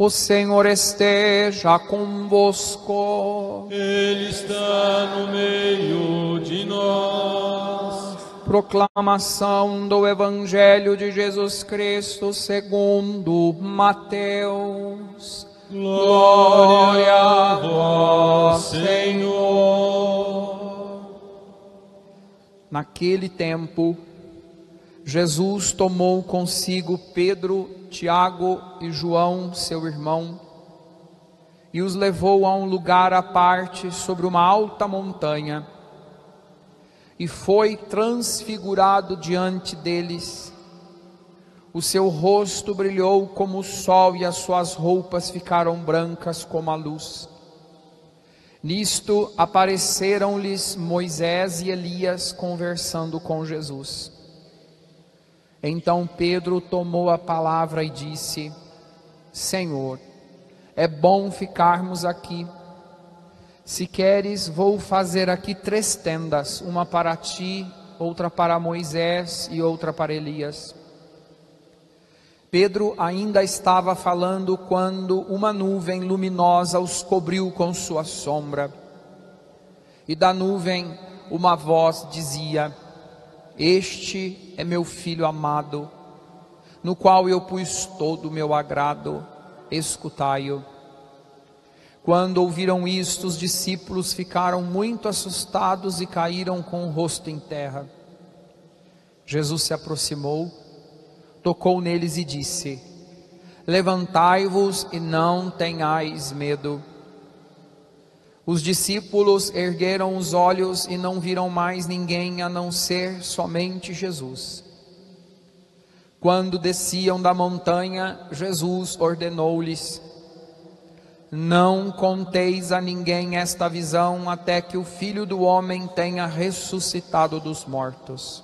O Senhor esteja convosco. Ele está no meio de nós. Proclamação do Evangelho de Jesus Cristo segundo Mateus. Glória a vós, Senhor. Naquele tempo, Jesus tomou consigo Pedro, Tiago e João, seu irmão, e os levou a um lugar à parte sobre uma alta montanha, e foi transfigurado diante deles. O seu rosto brilhou como o sol e as suas roupas ficaram brancas como a luz. Nisto apareceram-lhes Moisés e Elias conversando com Jesus. Então Pedro tomou a palavra e disse: Senhor, é bom ficarmos aqui. Se queres, vou fazer aqui 3 tendas, uma para ti, outra para Moisés e outra para Elias. Pedro ainda estava falando quando uma nuvem luminosa os cobriu com sua sombra. E da nuvem uma voz dizia: Este é meu filho amado, no qual eu pus todo o meu agrado, escutai-o. Quando ouviram isto, os discípulos ficaram muito assustados e caíram com o rosto em terra. Jesus se aproximou, tocou neles e disse: Levantai-vos e não tenhais medo. Os discípulos ergueram os olhos e não viram mais ninguém a não ser somente Jesus. Quando desciam da montanha, Jesus ordenou-lhes: Não conteis a ninguém esta visão até que o Filho do Homem tenha ressuscitado dos mortos.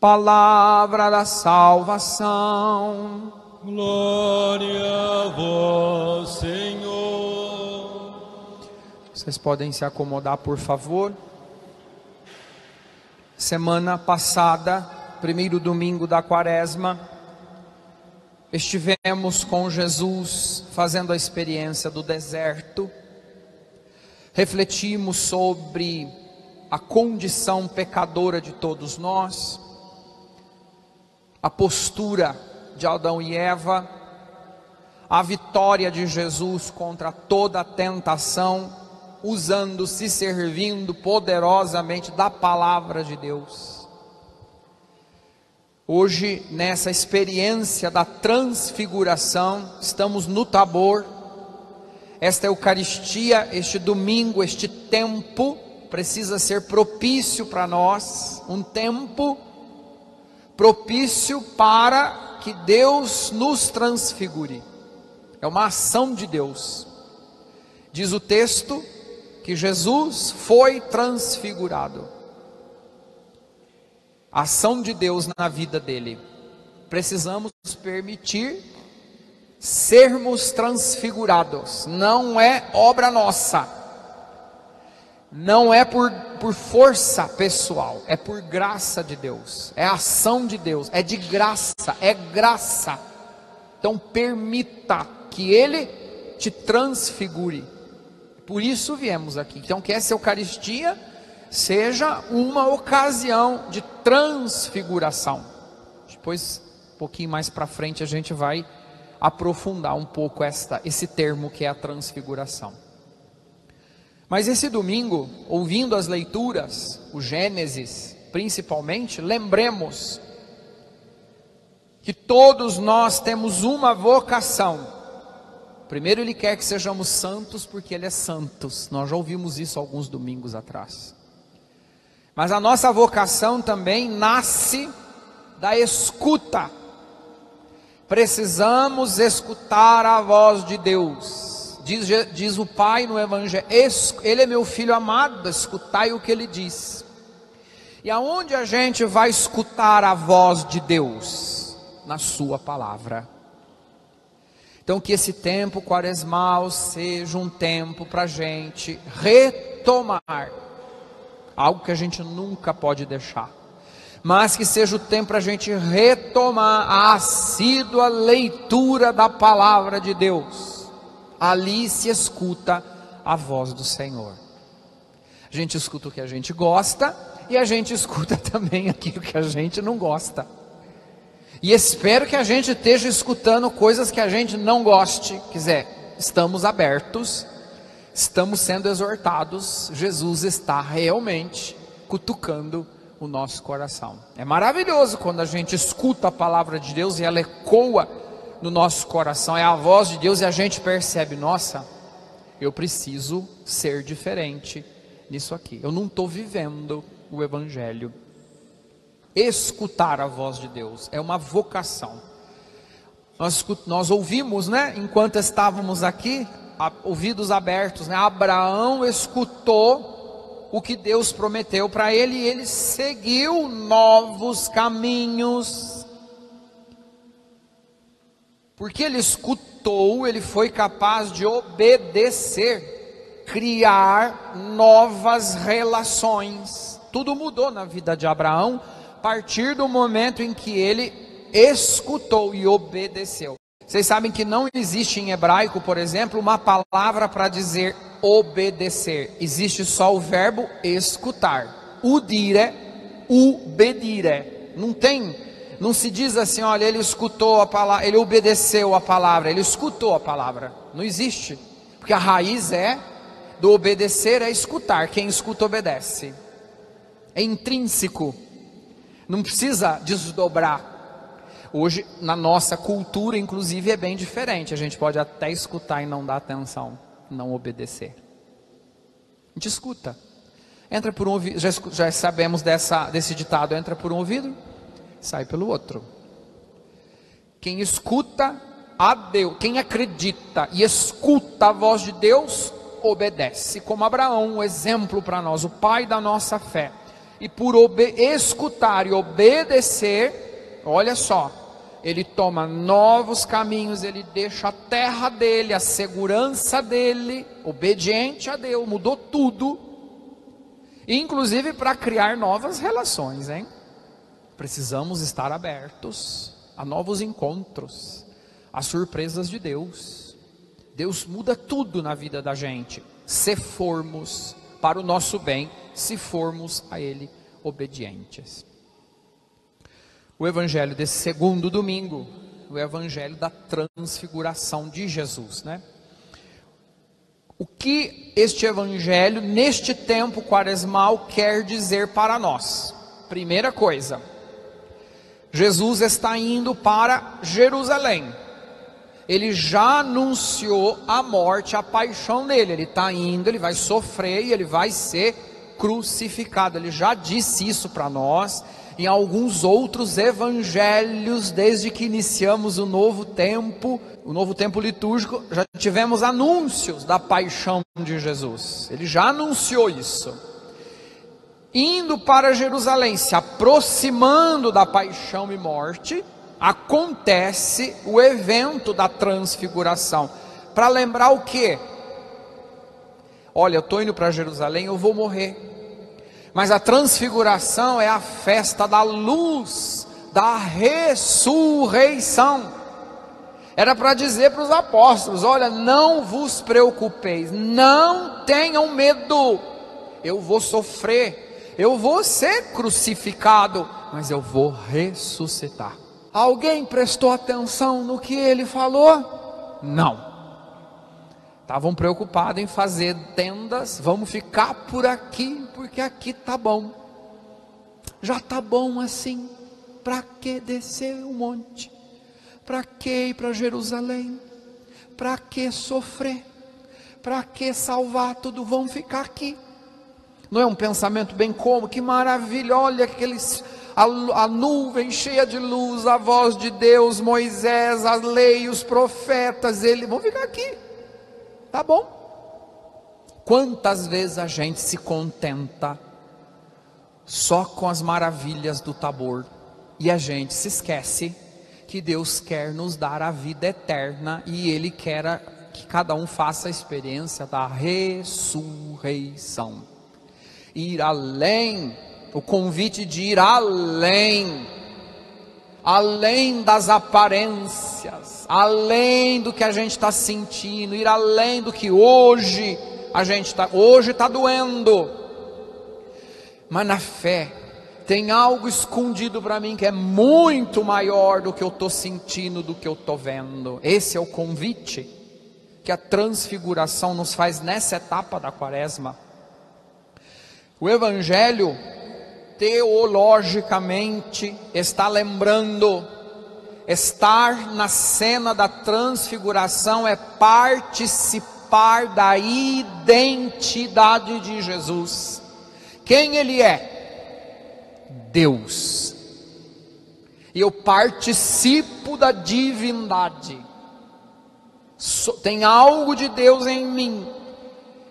Palavra da salvação. Glória a vós, Senhor. Vocês podem se acomodar, por favor. Semana passada, primeiro domingo da Quaresma, estivemos com Jesus fazendo a experiência do deserto. Refletimos sobre a condição pecadora de todos nós, a postura de Adão e Eva, a vitória de Jesus contra toda a tentação, se servindo poderosamente da palavra de Deus. Hoje, nessa experiência da transfiguração, estamos no Tabor. Esta Eucaristia, este domingo, este tempo, precisa ser propício para nós, um tempo propício para que Deus nos transfigure. É uma ação de Deus. Diz o texto que Jesus foi transfigurado. A ação de Deus na vida dele. Precisamos permitir sermos transfigurados. Não é obra nossa. Não é por força pessoal. É por graça de Deus. É ação de Deus. É de graça. É graça. Então permita que Ele te transfigure. Por isso viemos aqui. Então que essa Eucaristia seja uma ocasião de transfiguração. Depois, um pouquinho mais para frente, a gente vai aprofundar um pouco esse termo que é a transfiguração. Mas esse domingo, ouvindo as leituras, o Gênesis principalmente, lembremos que todos nós temos uma vocação. Primeiro, Ele quer que sejamos santos, porque Ele é santos. Nós já ouvimos isso alguns domingos atrás. Mas a nossa vocação também nasce da escuta. Precisamos escutar a voz de Deus. Diz o Pai no Evangelho: Ele é meu filho amado, escutai o que Ele diz. E aonde a gente vai escutar a voz de Deus? Na sua palavra. Então que esse tempo quaresmal seja um tempo para a gente retomar algo que a gente nunca pode deixar. mas que seja o tempo para a gente retomar a assídua leitura da palavra de Deus. Ali se escuta a voz do Senhor. A gente escuta o que a gente gosta e a gente escuta também aquilo que a gente não gosta. E espero que a gente esteja escutando coisas que a gente não goste. Quiser, estamos abertos, estamos sendo exortados. Jesus está realmente cutucando o nosso coração. É maravilhoso quando a gente escuta a palavra de Deus e ela ecoa no nosso coração. É a voz de Deus e a gente percebe: nossa, eu preciso ser diferente nisso aqui. Eu não estou vivendo o Evangelho. Escutar a voz de Deus é uma vocação. Nós ouvimos, né, enquanto estávamos aqui, ouvidos abertos, né, Abraão escutou o que Deus prometeu para ele e ele seguiu novos caminhos. Porque ele escutou, ele foi capaz de obedecer, criar novas relações. Tudo mudou na vida de Abraão a partir do momento em que ele escutou e obedeceu. Vocês sabem que não existe em hebraico, por exemplo, uma palavra para dizer obedecer. Existe só o verbo escutar. Udire, ubedire. Não se diz assim, olha, ele escutou a palavra, ele obedeceu a palavra, ele escutou a palavra. Não existe. Porque a raiz do obedecer é escutar. Quem escuta obedece. É intrínseco. Não precisa desdobrar. Hoje, na nossa cultura, inclusive, é bem diferente. A gente pode até escutar e não dar atenção, não obedecer. A gente escuta. Entra por um ouvido, já sabemos desse ditado, entra por um ouvido, sai pelo outro. Quem escuta a Deus, quem acredita e escuta a voz de Deus, obedece. Como Abraão, um exemplo para nós, o pai da nossa fé. E por escutar e obedecer, olha só, ele toma novos caminhos, ele deixa a terra dele, a segurança dele, obediente a Deus, mudou tudo, inclusive para criar novas relações, hein? Precisamos estar abertos a novos encontros, a surpresas de Deus. Deus muda tudo na vida da gente, se formos para o nosso bem, se formos a Ele obedientes. O evangelho desse segundo domingo, o evangelho da transfiguração de Jesus, né? O que este evangelho, neste tempo quaresmal, quer dizer para nós? Primeira coisa, Jesus está indo para Jerusalém. Ele já anunciou a morte, a paixão dele. Ele está indo, ele vai sofrer e ele vai ser crucificado. Ele já disse isso para nós em alguns outros evangelhos, desde que iniciamos o novo tempo litúrgico, já tivemos anúncios da paixão de Jesus. Ele já anunciou isso. Indo para Jerusalém, se aproximando da paixão e morte, acontece o evento da transfiguração. Para lembrar o quê? Olha, eu estou indo para Jerusalém, eu vou morrer. Mas a transfiguração é a festa da luz, da ressurreição. Era para dizer para os apóstolos: olha, não vos preocupeis, não tenham medo, eu vou sofrer, eu vou ser crucificado, mas eu vou ressuscitar. Alguém prestou atenção no que ele falou? Não. Estavam preocupados em fazer tendas, vamos ficar por aqui, porque aqui tá bom. Já tá bom assim. Para que descer o monte? Para que ir para Jerusalém? Para que sofrer? Para que salvar tudo? Vamos ficar aqui. Não é um pensamento bem como? Que maravilha, olha a nuvem cheia de luz, a voz de Deus, Moisés, a lei, os profetas, vamos ficar aqui. Tá bom? Quantas vezes a gente se contenta só com as maravilhas do Tabor e a gente se esquece que Deus quer nos dar a vida eterna e Ele quer que cada um faça a experiência da ressurreição. Ir além, o convite de ir além, além das aparências, além do que a gente está sentindo, ir além do que hoje hoje está doendo, mas na fé tem algo escondido para mim que é muito maior do que eu estou sentindo, do que eu estou vendo. Esse é o convite que a transfiguração nos faz nessa etapa da quaresma. O Evangelho, teologicamente, está lembrando, estar na cena da transfiguração é participar da identidade de Jesus. Quem Ele é? Deus. E eu participo da divindade. Tem algo de Deus em mim,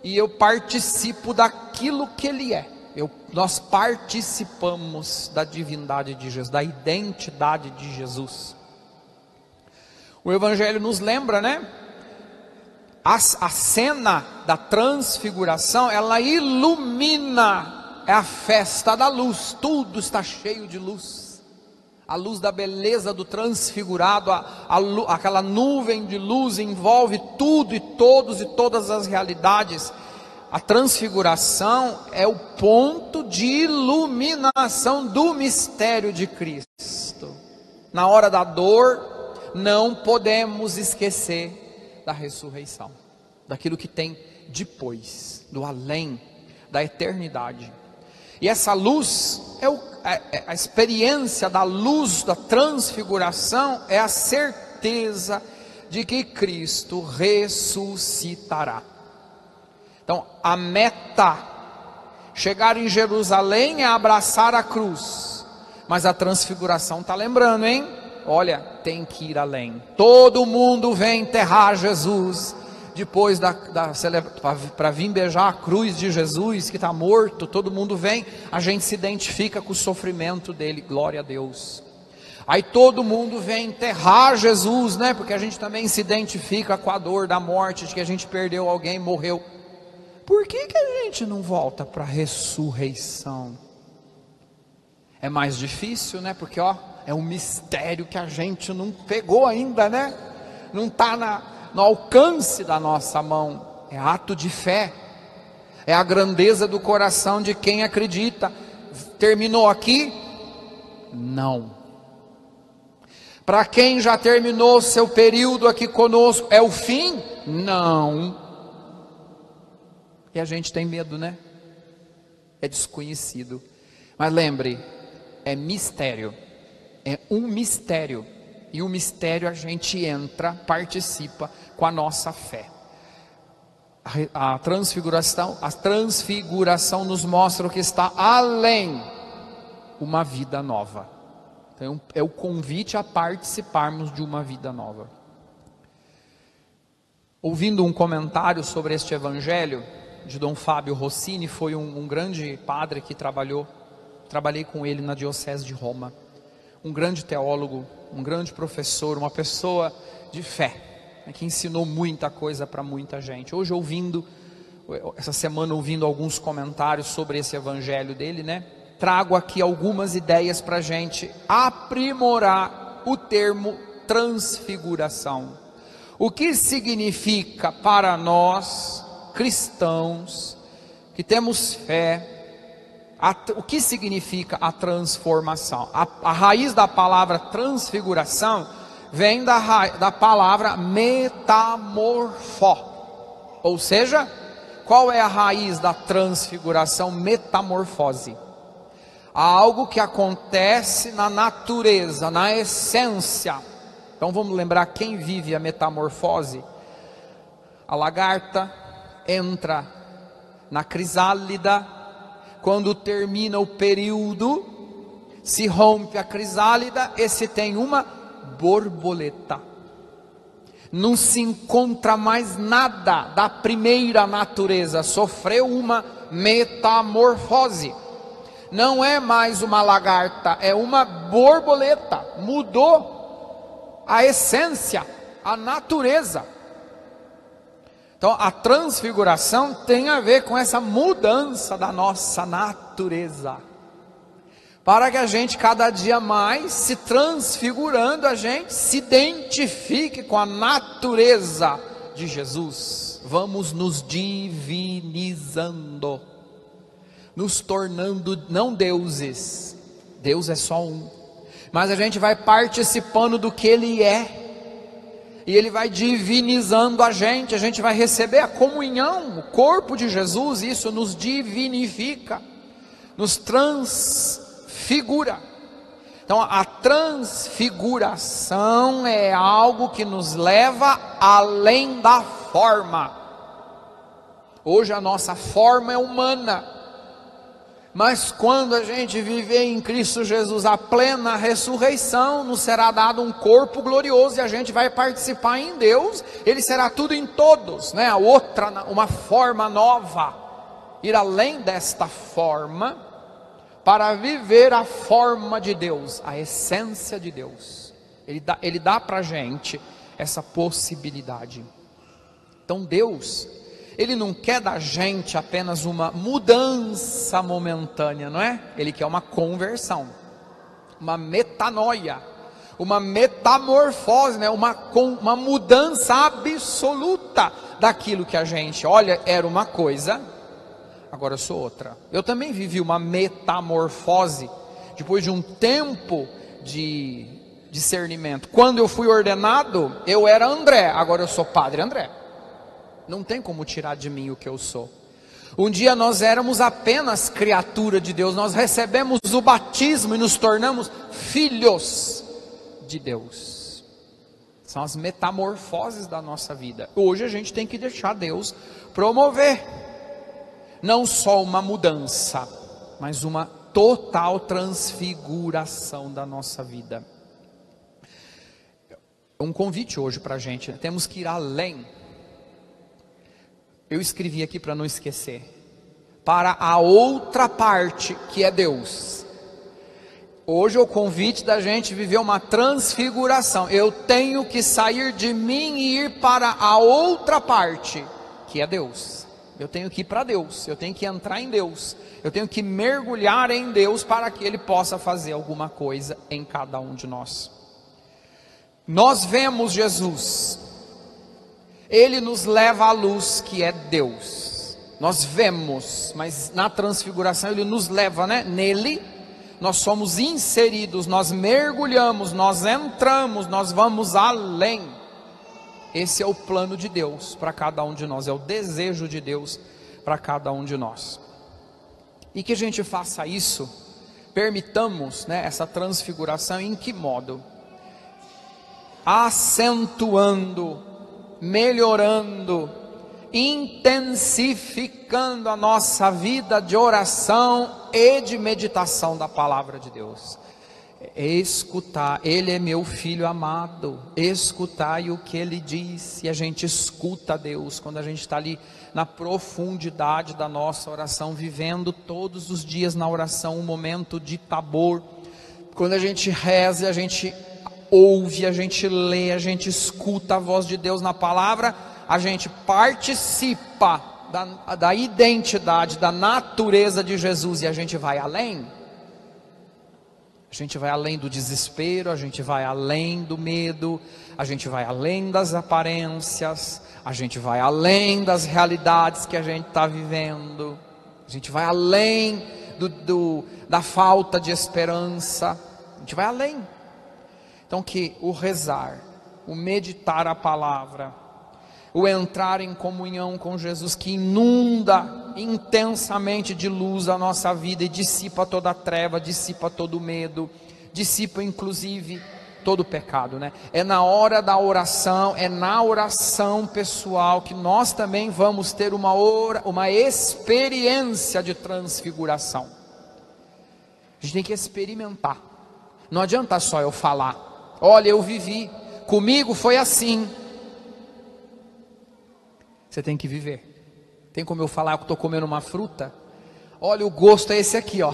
e eu participo daquilo que Ele é. Nós participamos da divindade de Jesus, da identidade de Jesus. O Evangelho nos lembra, né? A cena da transfiguração, ela ilumina, é a festa da luz, tudo está cheio de luz. A luz da beleza do transfigurado, aquela nuvem de luz envolve tudo e todos e todas as realidades. A transfiguração é o ponto de iluminação do mistério de Cristo. Na hora da dor, não podemos esquecer da ressurreição, daquilo que tem depois, do além, da eternidade. E essa luz, a experiência da luz da transfiguração é a certeza de que Cristo ressuscitará. Então, a meta, chegar em Jerusalém, é abraçar a cruz, mas a transfiguração está lembrando, hein? Olha, tem que ir além. Todo mundo vem enterrar Jesus, depois para vir beijar a cruz de Jesus que está morto. Todo mundo vem, a gente se identifica com o sofrimento dele, glória a Deus. Aí todo mundo vem enterrar Jesus, né? Porque a gente também se identifica com a dor da morte, de que a gente perdeu alguém, morreu. Por que a gente não volta para a ressurreição? É mais difícil, né? Porque é um mistério que a gente não pegou ainda, né? Não está no alcance da nossa mão. É ato de fé, é a grandeza do coração de quem acredita. Terminou aqui? Não. Para quem já terminou seu período aqui conosco, é o fim? Não. E a gente tem medo, né? É desconhecido. Mas lembre, é mistério. É um mistério. E o mistério a gente entra, participa com a nossa fé. A transfiguração nos mostra o que está além, uma vida nova. Então é o convite a participarmos de uma vida nova. Ouvindo um comentário sobre este evangelho de Dom Fábio Rossini, foi um grande padre que trabalhei com ele na diocese de Roma, um grande teólogo, um grande professor, uma pessoa de fé, que ensinou muita coisa para muita gente. Hoje essa semana ouvindo alguns comentários sobre esse evangelho dele, né? Trago aqui algumas ideias para a gente aprimorar o termo transfiguração. O que significa para nós, cristãos, que temos fé, o que significa a transformação? A raiz da palavra transfiguração vem da palavra metamorfó. Ou seja, qual é a raiz da transfiguração? Metamorfose. Algo que acontece na natureza, na essência. Então vamos lembrar quem vive a metamorfose. A lagarta entra na crisálida, quando termina o período, se rompe a crisálida e se tem uma borboleta. Não se encontra mais nada da primeira natureza, sofreu uma metamorfose. Não é mais uma lagarta, é uma borboleta. Mudou a essência, a natureza. Então a transfiguração tem a ver com essa mudança da nossa natureza. para que a gente cada dia mais, se transfigurando, a gente se identifique com a natureza de Jesus. Vamos nos divinizando, nos tornando não deuses, Deus é só um, mas a gente vai participando do que Ele é, e Ele vai divinizando a gente vai receber a comunhão, o corpo de Jesus, e isso nos divinifica, nos transfigura. Então a transfiguração é algo que nos leva além da forma. Hoje a nossa forma é humana, mas quando a gente viver em Cristo Jesus a plena ressurreição, nos será dado um corpo glorioso e a gente vai participar em Deus. Ele será tudo em todos, né? A outra, uma forma nova, ir além desta forma, para viver a forma de Deus, a essência de Deus. Ele dá para a gente essa possibilidade. Então Deus, Ele não quer da gente apenas uma mudança momentânea, não é? Ele quer uma conversão, uma metanoia, uma metamorfose, né? Uma mudança absoluta daquilo que a gente, olha, era uma coisa, agora eu sou outra. Eu também vivi uma metamorfose, depois de um tempo de discernimento. Quando eu fui ordenado, eu era André, agora eu sou Padre André. Não tem como tirar de mim o que eu sou. Um dia nós éramos apenas criatura de Deus, nós recebemos o batismo e nos tornamos filhos de Deus. São as metamorfoses da nossa vida. Hoje a gente tem que deixar Deus promover, não só uma mudança, mas uma total transfiguração da nossa vida. Um convite hoje para a gente, né? Temos que ir além. Eu escrevi aqui para não esquecer, para a outra parte que é Deus. Hoje é o convite da gente viver uma transfiguração. Eu tenho que sair de mim e ir para a outra parte que é Deus. Eu tenho que ir para Deus, eu tenho que entrar em Deus, eu tenho que mergulhar em Deus para que Ele possa fazer alguma coisa em cada um de nós. Nós vemos Jesus, Ele nos leva à luz que é Deus. Nós vemos, mas na transfiguração Ele nos leva, né? Nele nós somos inseridos, nós mergulhamos, nós entramos, nós vamos além. Esse é o plano de Deus para cada um de nós, é o desejo de Deus para cada um de nós. E que a gente faça isso, permitamos, né, essa transfiguração em que modo? Acentuando, melhorando, intensificando a nossa vida de oração e de meditação da palavra de Deus. Escutar, Ele é meu filho amado, escutai o que Ele disse. E a gente escuta Deus quando a gente está ali na profundidade da nossa oração, vivendo todos os dias na oração um momento de tabor. Quando a gente reza, a gente ouve, a gente lê, a gente escuta a voz de Deus na palavra, a gente participa da identidade, da natureza de Jesus, e a gente vai além. A gente vai além do desespero, a gente vai além do medo, a gente vai além das aparências, a gente vai além das realidades que a gente está vivendo, a gente vai além da falta de esperança, a gente vai além. Então que o rezar, o meditar a palavra, o entrar em comunhão com Jesus, que inunda intensamente de luz a nossa vida e dissipa toda a treva, dissipa todo o medo, dissipa inclusive todo o pecado, né? É na hora da oração, é na oração pessoal que nós também vamos ter uma experiência de transfiguração. A gente tem que experimentar. Não adianta só eu falar, olha, eu vivi, comigo foi assim. Você tem que viver. Tem como eu falar que estou comendo uma fruta? Olha, o gosto é esse aqui, ó.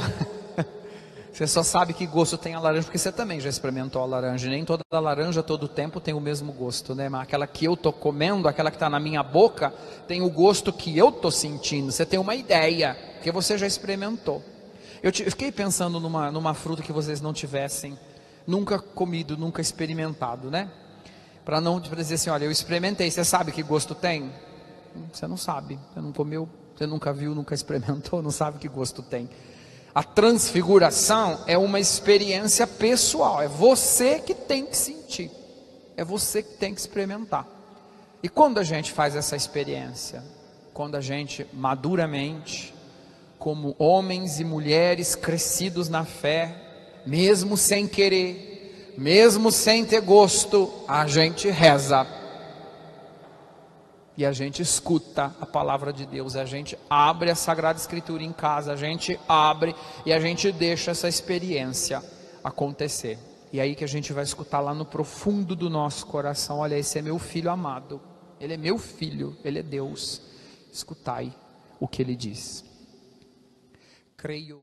Você só sabe que gosto tem a laranja porque você também já experimentou a laranja. Nem toda laranja todo tempo tem o mesmo gosto, né? Mas aquela que eu estou comendo, aquela que está na minha boca, tem o gosto que eu estou sentindo. Você tem uma ideia, porque você já experimentou. Eu fiquei pensando numa fruta que vocês não tivessem nunca comido, nunca experimentado, né? Para dizer assim, olha, eu experimentei, você sabe que gosto tem? Você não sabe, você não comeu, você nunca viu, nunca experimentou, não sabe que gosto tem. A transfiguração é uma experiência pessoal, é você que tem que sentir, é você que tem que experimentar. E quando a gente faz essa experiência, quando a gente maduramente, como homens e mulheres crescidos na fé, mesmo sem querer, mesmo sem ter gosto, a gente reza. E a gente escuta a palavra de Deus, a gente abre a Sagrada Escritura em casa, a gente abre e a gente deixa essa experiência acontecer. E aí que a gente vai escutar lá no profundo do nosso coração, olha, esse é meu filho amado, ele é meu filho, ele é Deus. Escutai o que ele diz. Creio.